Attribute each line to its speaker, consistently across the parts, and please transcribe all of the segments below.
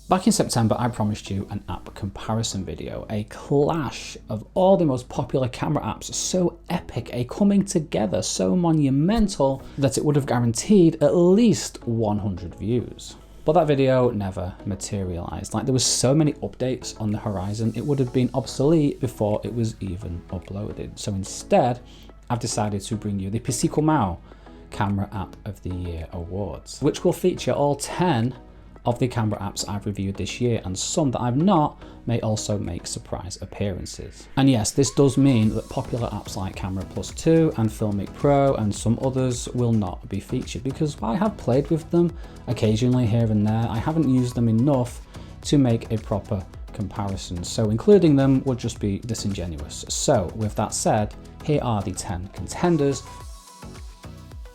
Speaker 1: Back in September, I promised you an app comparison video, a clash of all the most popular camera apps, so epic, a coming together so monumental that it would have guaranteed at least 100 views. But that video never materialized. Like, there was so many updates on the horizon, it would have been obsolete before it was even uploaded. So instead, I've decided to bring you the Pisicul Meu Camera App of the Year Awards, which will feature all 10 of the camera apps I've reviewed this year, and some that I've not may also make surprise appearances. And yes, this does mean that popular apps like Camera Plus 2 and Filmic Pro and some others will not be featured, because while I have played with them occasionally here and there, I haven't used them enough to make a proper comparison, so including them would just be disingenuous. So with that said, here are the 10 contenders,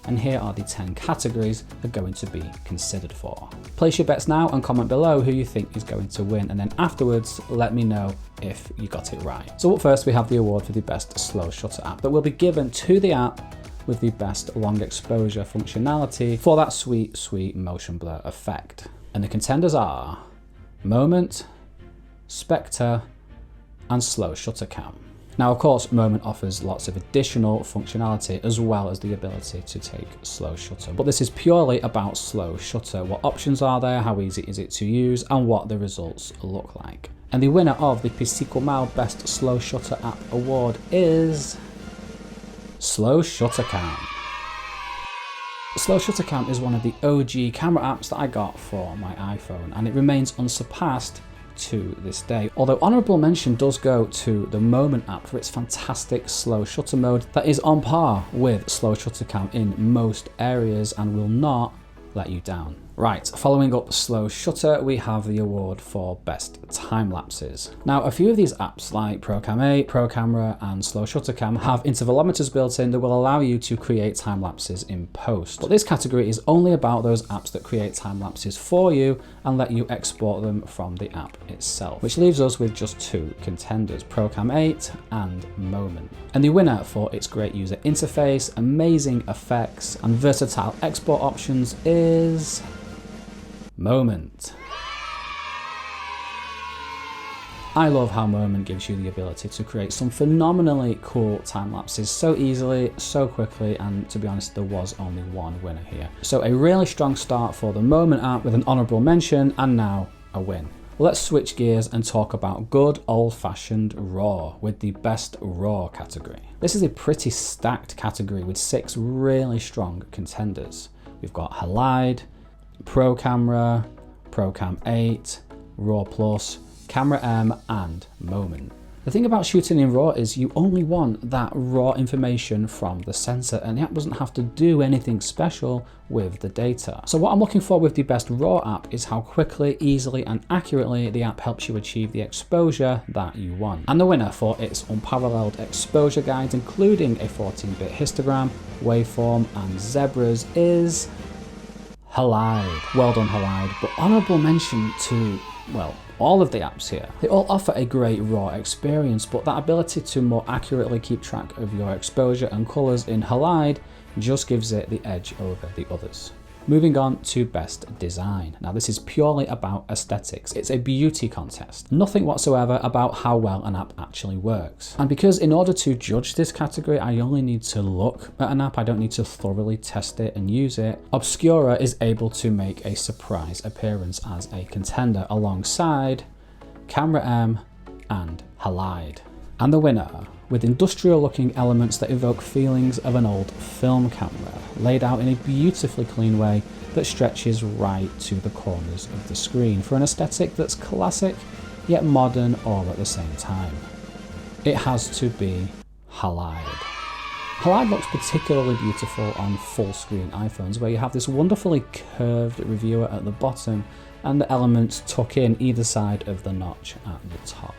Speaker 1: and here are the 10 categories they're going to be considered for. Place your bets now and comment below who you think is going to win, and then afterwards let me know if you got it right. So up first, we have the award for the best slow shutter app that will be given to the app with the best long exposure functionality for that sweet motion blur effect. And the contenders are Moment, Spectre, and Slow Shutter Cam. Now, of course, Moment offers lots of additional functionality as well as the ability to take slow shutter, but this is purely about slow shutter. What options are there, how easy is it to use, and what the results look like. And the winner of the Pisicul Meu Best Slow Shutter App Award is Slow Shutter Cam. Slow Shutter Cam is one of the OG camera apps that I got for my iPhone, and it remains unsurpassed to this day. Although honorable mention does go to the Moment app for its fantastic slow shutter mode that is on par with Slow Shutter Cam in most areas and will not let you down. Right, following up slow shutter, we have the award for best time lapses. Now, a few of these apps like ProCam 8, Pro Camera, and Slow Shutter Cam have intervalometers built in that will allow you to create time lapses in post. But this category is only about those apps that create time lapses for you and let you export them from the app itself, which leaves us with just two contenders, ProCam 8 and Moment. And the winner for its great user interface, amazing effects, and versatile export options is Moment. I love how Moment gives you the ability to create some phenomenally cool time lapses so easily, so quickly, and to be honest, there was only one winner here. So a really strong start for the Moment app with an honorable mention and now a win. Let's switch gears and talk about good old-fashioned RAW with the best RAW category. This is a pretty stacked category with 6 really strong contenders. We've got Halide, Pro Camera, ProCam 8, RAW Plus, Camera M, and Moment. The thing about shooting in RAW is you only want that raw information from the sensor, and the app doesn't have to do anything special with the data. So what I'm looking for with the best RAW app is how quickly, easily, and accurately the app helps you achieve the exposure that you want. And the winner for its unparalleled exposure guides, including a 14-bit histogram, waveform, and zebras, is Halide. Well done, Halide. But honorable mention to, well, all of the apps here. They all offer a great raw experience, but that ability to more accurately keep track of your exposure and colors in Halide just gives it the edge over the others. Moving on to best design. Now, this is purely about aesthetics. It's a beauty contest. Nothing whatsoever about how well an app actually works. And because in order to judge this category, I only need to look at an app, I don't need to thoroughly test it and use it, Obscura is able to make a surprise appearance as a contender alongside Camera M and Halide. And the winner, with industrial looking elements that evoke feelings of an old film camera, laid out in a beautifully clean way that stretches right to the corners of the screen for an aesthetic that's classic yet modern all at the same time. It has to be Halide. Halide looks particularly beautiful on full screen iPhones, where you have this wonderfully curved reviewer at the bottom and the elements tuck in either side of the notch at the top.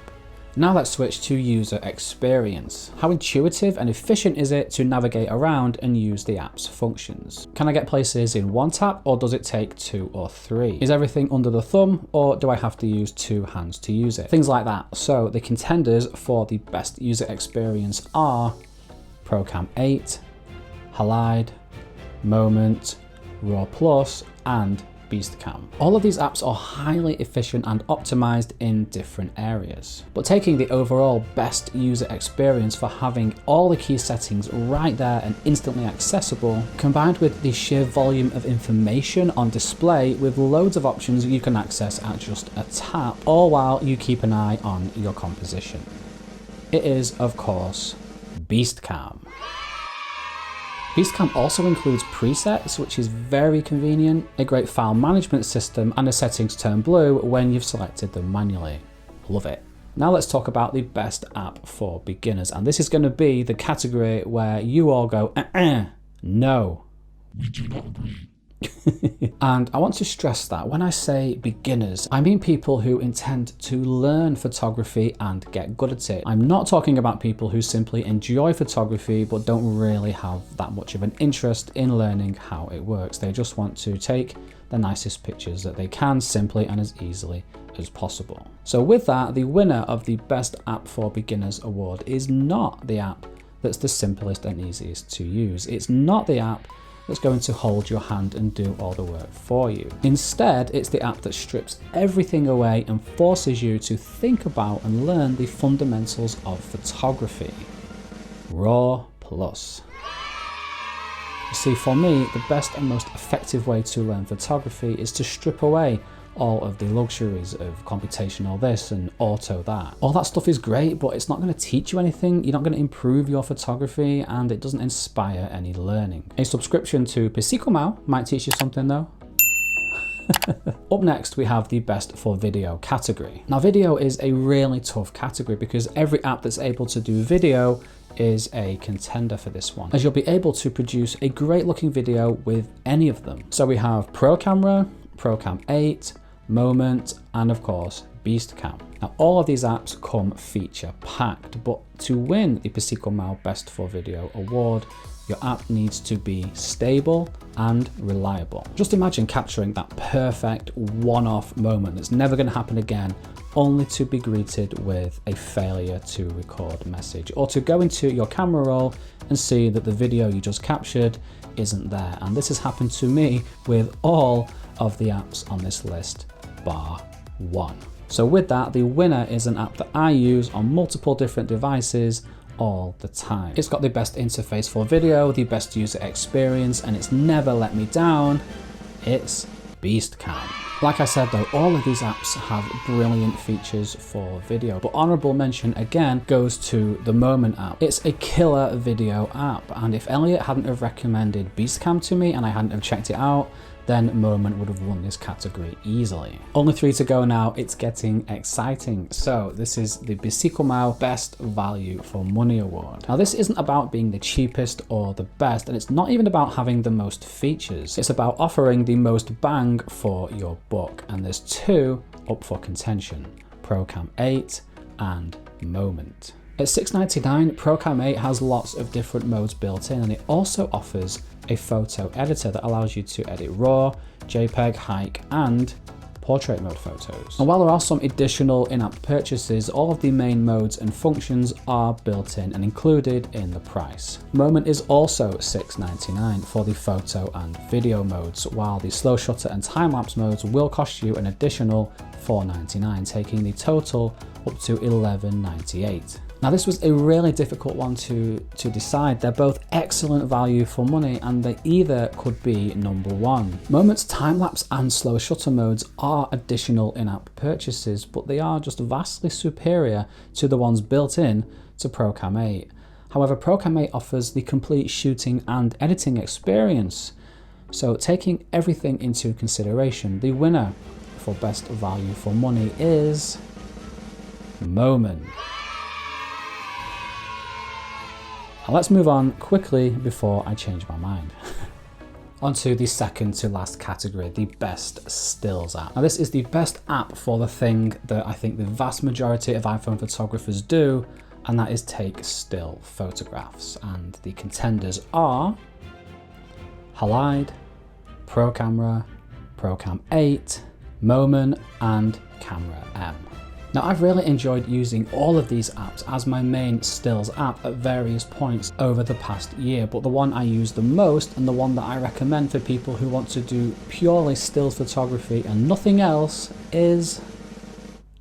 Speaker 1: Now let's switch to user experience. How intuitive and efficient is it to navigate around and use the app's functions? Can I get places in one tap, or does it take 2 or 3? Is everything under the thumb, or do I have to use 2 hands to use it? Things like that. So the contenders for the best user experience are ProCam 8, Halide, Moment, RAW Plus, and Beastcam. All of these apps are highly efficient and optimized in different areas. But taking the overall best user experience for having all the key settings right there and instantly accessible, combined with the sheer volume of information on display with loads of options you can access at just a tap, all while you keep an eye on your composition. It is, of course, Beastcam. Beastcam also includes presets, which is very convenient, a great file management system, and the settings turn blue when you've selected them manually. Love it. Now let's talk about the best app for beginners, and this is going to be the category where you all go, no.
Speaker 2: We do not agree.
Speaker 1: And I want to stress that when I say beginners, I mean people who intend to learn photography and get good at it. I'm not talking about people who simply enjoy photography but don't really have that much of an interest in learning how it works. They just want to take the nicest pictures that they can simply and as easily as possible. So with that, the winner of the Best App for Beginners award is not the app that's the simplest and easiest to use. It's not the app that's going to hold your hand and do all the work for you. Instead, it's the app that strips everything away and forces you to think about and learn the fundamentals of photography. RAW Plus. You see, for me, the best and most effective way to learn photography is to strip away all of the luxuries of computational this and auto that. All that stuff is great, but it's not going to teach you anything. You're not going to improve your photography, and it doesn't inspire any learning. A subscription to Pisicul Meu might teach you something though. Up next, we have the Best for Video category. Now, video is a really tough category because every app that's able to do video is a contender for this one, as you'll be able to produce a great looking video with any of them. So we have Pro Camera, Procam 8, Moment, and of course Beastcam. Now all of these apps come feature packed, but to win the Pisicul Meu Best for Video award, your app needs to be stable and reliable. Just imagine capturing that perfect one-off moment that's never going to happen again, only to be greeted with a failure to record message, or to go into your camera roll and see that the video you just captured isn't there. And this has happened to me with all of the apps on this list, bar one. So with that, the winner is an app that I use on multiple different devices all the time. It's got the best interface for video, the best user experience, and it's never let me down. It's Beastcam. Like I said though, all of these apps have brilliant features for video, but honorable mention again goes to the Moment app. It's a killer video app, and if Elliot hadn't have recommended Beastcam to me and I hadn't have checked it out, then Moment would have won this category easily. Only 3 to go now, it's getting exciting. So this is the Pisicul Meu Best Value for Money Award. Now this isn't about being the cheapest or the best, and it's not even about having the most features. It's about offering the most bang for your buck, and there's 2 up for contention, Procam 8 and Moment. At $6.99, Procam 8 has lots of different modes built in, and it also offers a photo editor that allows you to edit RAW, JPEG, hike, and portrait mode photos. And while there are some additional in-app purchases, all of the main modes and functions are built in and included in the price. Moment is also $6.99 for the photo and video modes, while the slow shutter and time-lapse modes will cost you an additional $4.99, taking the total up to $11.98. Now this was a really difficult one to decide. They're both excellent value for money, and they either could be number one. Moment's time-lapse and slow shutter modes are additional in-app purchases, but they are just vastly superior to the ones built in to Procam 8. However, Procam 8 offers the complete shooting and editing experience. So taking everything into consideration, the winner for best value for money is Moment. Now let's move on quickly before I change my mind. Onto the second to last category, the best stills app. Now this is the best app for the thing that I think the vast majority of iPhone photographers do, and that is take still photographs. And the contenders are Halide, Pro Camera, Procam 8, Moment, and Camera M. Now, I've really enjoyed using all of these apps as my main stills app at various points over the past year, but the one I use the most and the one that I recommend for people who want to do purely stills photography and nothing else is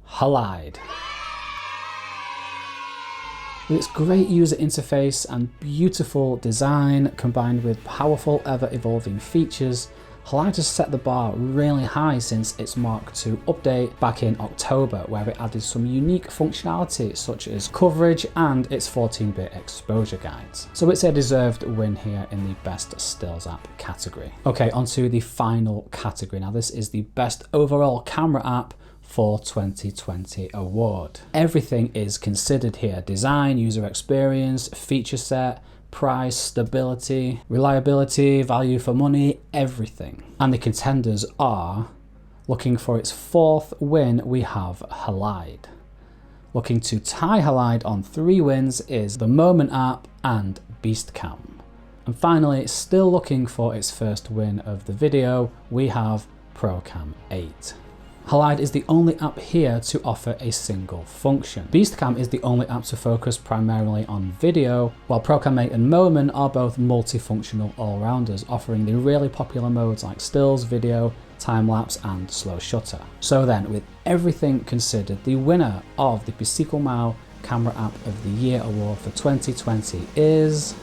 Speaker 1: Halide. With its great user interface and beautiful design combined with powerful ever-evolving features, Halide has set the bar really high since its Mark II update back in October, where it added some unique functionality such as coverage and its 14-bit exposure guides. So it's a deserved win here in the best stills app category. Okay, onto the final category. Now this is the best overall camera app for 2020 award. Everything is considered here: design, user experience, feature set, price, stability, reliability, value for money, everything. And the contenders are, looking for its 4th win, we have Halide. Looking to tie Halide on 3 wins is the Moment app and Beastcam. And finally, still looking for its 1st win of the video, we have ProCam 8. Halide is the only app here to offer a single function. Beastcam is the only app to focus primarily on video, while ProCam 8 and Moment are both multifunctional all-rounders, offering the really popular modes like stills, video, time-lapse and slow shutter. So then, with everything considered, the winner of the Pisicul Meu Camera App of the Year award for 2020 is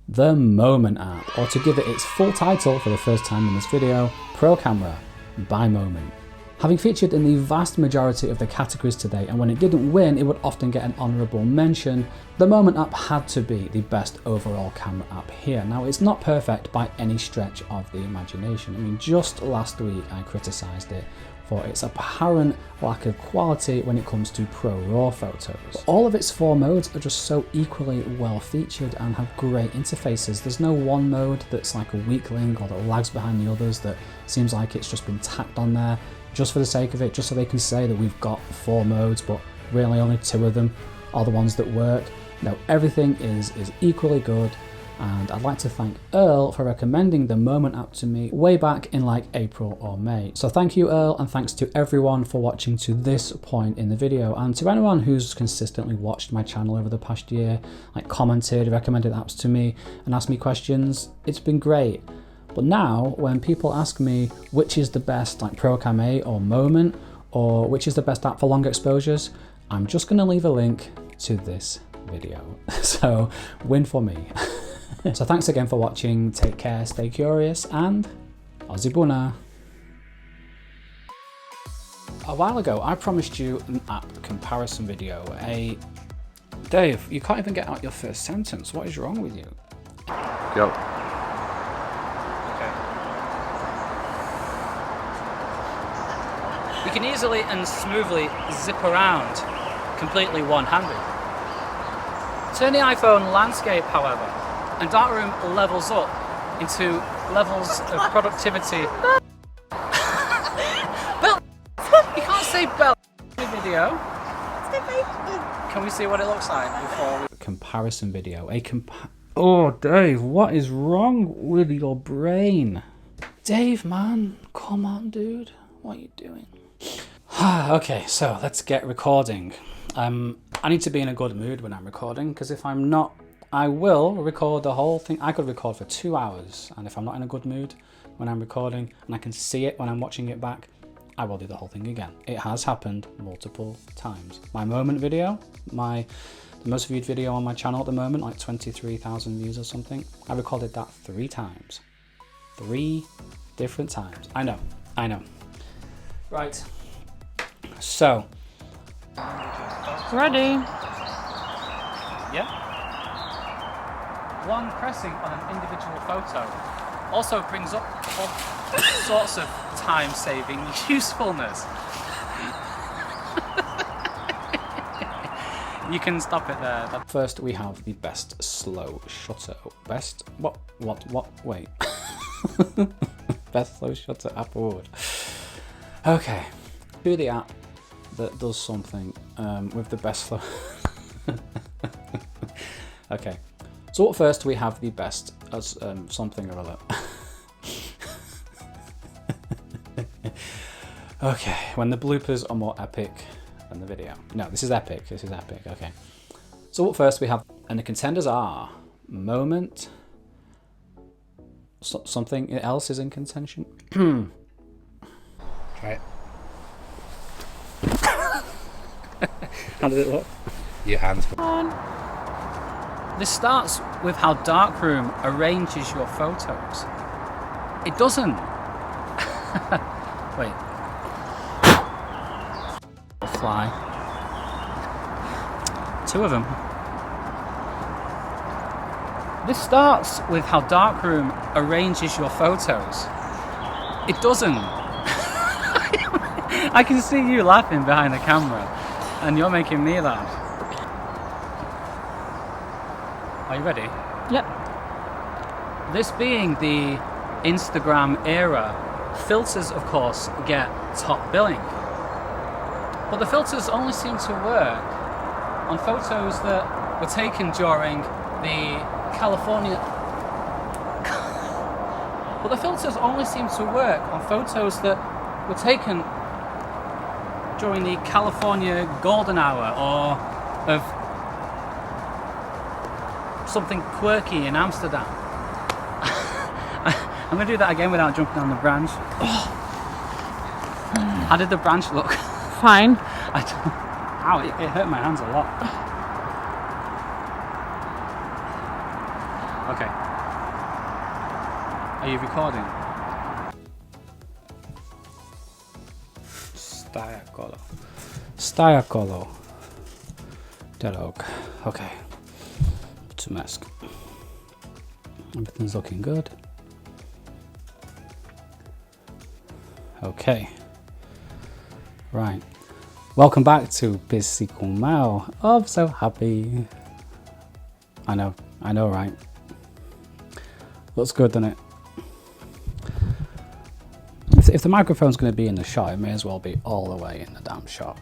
Speaker 1: the Moment app, or to give it its full title for the first time in this video, Pro Camera by Moment. Having featured in the vast majority of the categories today, and when it didn't win, it would often get an honourable mention, the Moment app had to be the best overall camera app here. Now, it's not perfect by any stretch of the imagination. I mean, just last week I criticised it for its apparent lack of quality when it comes to pro raw photos. But all of its 4 modes are just so equally well featured and have great interfaces. There's no one mode that's like a weakling or that lags behind the others, that seems like it's just been tacked on there just for the sake of it, just so they can say that we've got 4 modes, but really only 2 of them are the ones that work. No, everything is equally good. And I'd like to thank Earl for recommending the Moment app to me way back in like April or May. So thank you, Earl, and thanks to everyone for watching to this point in the video, and to anyone who's consistently watched my channel over the past year, like commented, recommended apps to me and asked me questions. It's been great. But now when people ask me which is the best, like ProCam 8 or Moment, or which is the best app for long exposures, I'm just going to leave a link to this video. So win for me. So thanks again for watching, take care, stay curious, and Aussie Buna. A while ago I promised you an app comparison video. Dave, you can't even get out your first sentence. What is wrong with you?
Speaker 2: Go.
Speaker 1: Okay. You can easily and smoothly zip around, completely one-handed. Turn the iPhone landscape, however, and Darkroom levels up into levels of productivity. Bell, you can't say bell in the video. Can we see what it looks like before we... Comparison video. Oh, Dave, what is wrong with your brain? Dave, man, come on, dude. What are you doing? Okay, so let's get recording. I need to be in a good mood when I'm recording, because if I'm not, I will record the whole thing. I could record for 2 hours, and if I'm not in a good mood when I'm recording and I can see it when I'm watching it back, I will do the whole thing again. It has happened multiple times. My Moment video, the most viewed video on my channel at the moment, like 23,000 views or something, I recorded that 3 times. 3 different times. I know. Right. So.
Speaker 3: Ready?
Speaker 1: Yeah. One pressing on an individual photo also brings up all sorts of time-saving usefulness. You can stop it there. First, we have the best slow shutter. Wait. Best slow shutter app award. Okay. Do the app that does something with the best slow. Okay. So at first we have the best as something or other. Okay, when the bloopers are more epic than the video. No, this is epic. This is epic. Okay. So up first we have, and the contenders are moment. Something else is in contention. Try it. How does it look?
Speaker 2: Your hands.
Speaker 1: This starts with how Darkroom arranges your photos. It doesn't. Wait. Fly. Two of them. This starts with how Darkroom arranges your photos. It doesn't. I can see you laughing behind the camera, and you're making me laugh. Are you ready?
Speaker 3: Yep.
Speaker 1: This being the Instagram era, filters of course get top billing. But the filters only seem to work on photos that were taken during the California... But the filters only seem to work on photos that were taken during the California golden hour, or of something quirky in Amsterdam. I'm going to do that again without jumping on the branch. How did the branch look?
Speaker 3: Fine.
Speaker 1: Ow, it hurt my hands a lot. Okay. Are you recording? Staiacolo. Dialogue. Okay. To mask. Everything's looking good. Okay. Right. Welcome back to Pisicul Meu. Oh, I'm so happy. I know, right? Looks good, doesn't it? If the microphone's going to be in the shot, it may as well be all the way in the damn shot.